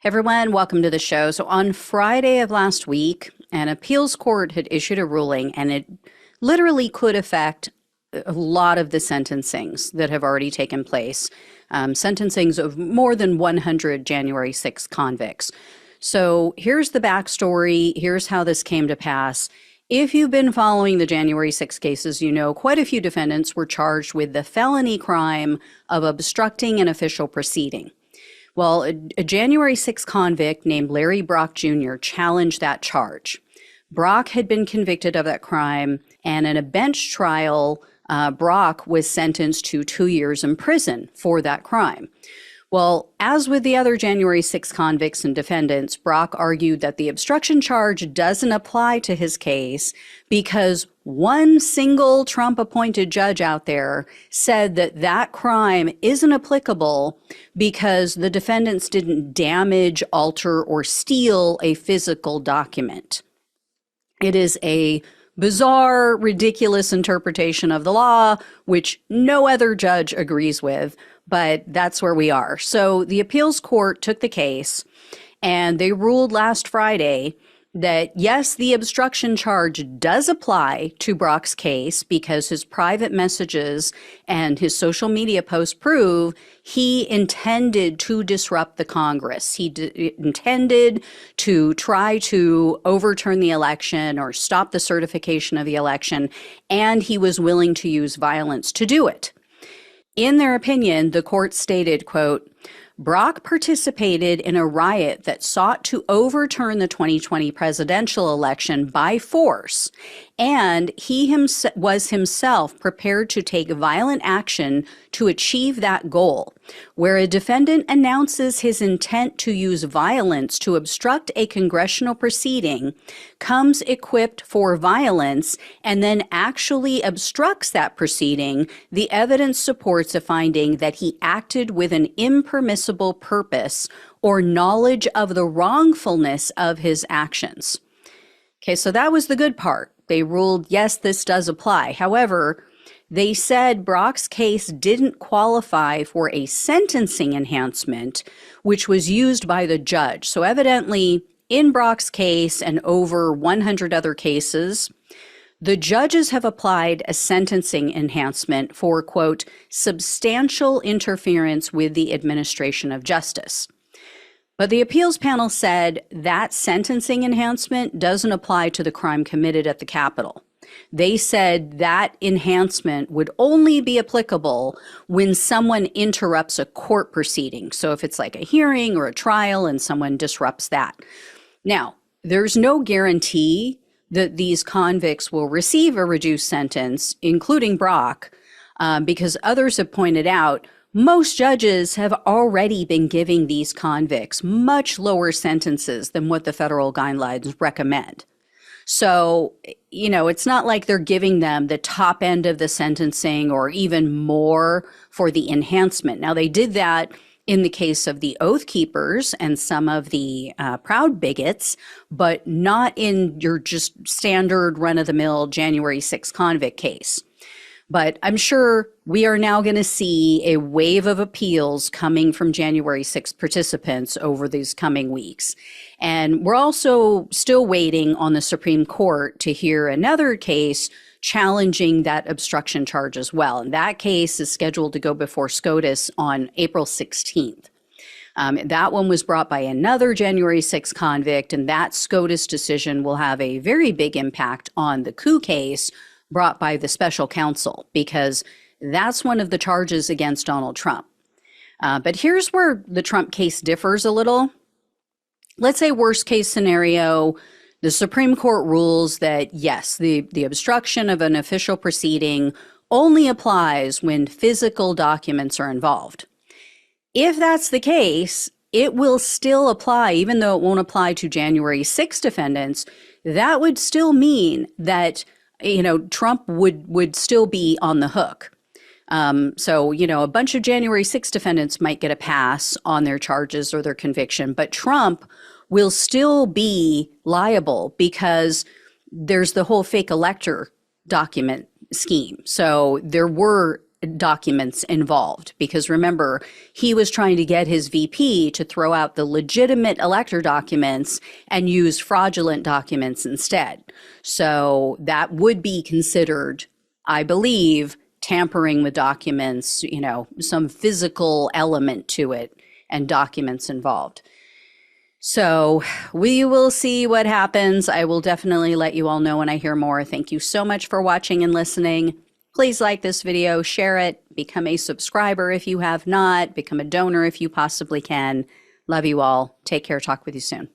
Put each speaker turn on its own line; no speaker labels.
Hey everyone, welcome to the show. So on Friday of last week, an appeals court had issued a ruling, and it literally could affect a lot of the sentencings that have already taken place, sentencings of more than 100 January 6th convicts. So here's the backstory. Here's how this came to pass. If you've been following the January 6 cases, you know quite a few defendants were charged with the felony crime of obstructing an official proceeding. Well, a January 6 convict named Larry Brock Jr. challenged that charge. Brock had been convicted of that crime, and in a bench trial, Brock was sentenced to 2 years in prison for that crime. Well, as with the other January 6 convicts and defendants, Brock argued that the obstruction charge doesn't apply to his case because one single Trump-appointed judge out there said that that crime isn't applicable because the defendants didn't damage, alter, or steal a physical document. It is a bizarre, ridiculous interpretation of the law, which no other judge agrees with, but that's where we are. So the appeals court took the case, and they ruled last Friday that yes, the obstruction charge does apply to Brock's case because his private messages and his social media posts prove he intended to disrupt the Congress. He intended to try to overturn the election or stop the certification of the election, and he was willing to use violence to do it. In their opinion, the court stated, quote, Brock participated in a riot that sought to overturn the 2020 presidential election by force, and he was himself prepared to take violent action to achieve that goal. Where a defendant announces his intent to use violence to obstruct a congressional proceeding, comes equipped for violence, and then actually obstructs that proceeding, the evidence supports a finding that he acted with an impermissible purpose or knowledge of the wrongfulness of his actions. Okay, so that was the good part. They ruled, yes, this does apply. However, they said Brock's case didn't qualify for a sentencing enhancement, which was used by the judge. So evidently, in Brock's case and over 100 other cases, the judges have applied a sentencing enhancement for, quote, substantial interference with the administration of justice. But the appeals panel said that sentencing enhancement doesn't apply to the crime committed at the Capitol. They said that enhancement would only be applicable when someone interrupts a court proceeding. So if it's like a hearing or a trial and someone disrupts that. Now, there's no guarantee that these convicts will receive a reduced sentence, including Brock, because others have pointed out most judges have already been giving these convicts much lower sentences than what the federal guidelines recommend. So, you know, it's not like they're giving them the top end of the sentencing or even more for the enhancement. Now, they did that in the case of the Oath Keepers and some of the Proud Bigots, but not in your just standard run-of-the-mill January 6 convict case. But I'm sure we are now going to see a wave of appeals coming from January 6 participants over these coming weeks. And we're also still waiting on the Supreme Court to hear another case challenging that obstruction charge as well. And that case is scheduled to go before SCOTUS on April 16th. That one was brought by another January 6 convict, and that SCOTUS decision will have a very big impact on the coup case brought by the special counsel, because that's one of the charges against Donald Trump. But here's where the Trump case differs a little. Let's say worst case scenario, the Supreme Court rules that, yes, the obstruction of an official proceeding only applies when physical documents are involved. If that's the case, it will still apply, even though it won't apply to January 6 defendants. That would still mean that, you know, Trump would still be on the hook. So, you know, a bunch of January 6 defendants might get a pass on their charges or their conviction, but Trump will still be liable because there's the whole fake elector document scheme. So there were documents involved, because remember, he was trying to get his VP to throw out the legitimate elector documents and use fraudulent documents instead. So that would be considered, I believe, tampering with documents, you know, some physical element to it and documents involved. So we will see what happens. I will definitely let you all know when I hear more. Thank you so much for watching and listening. Please like this video, share it, become a subscriber if you have not, become a donor if you possibly can. Love you all. Take care. Talk with you soon.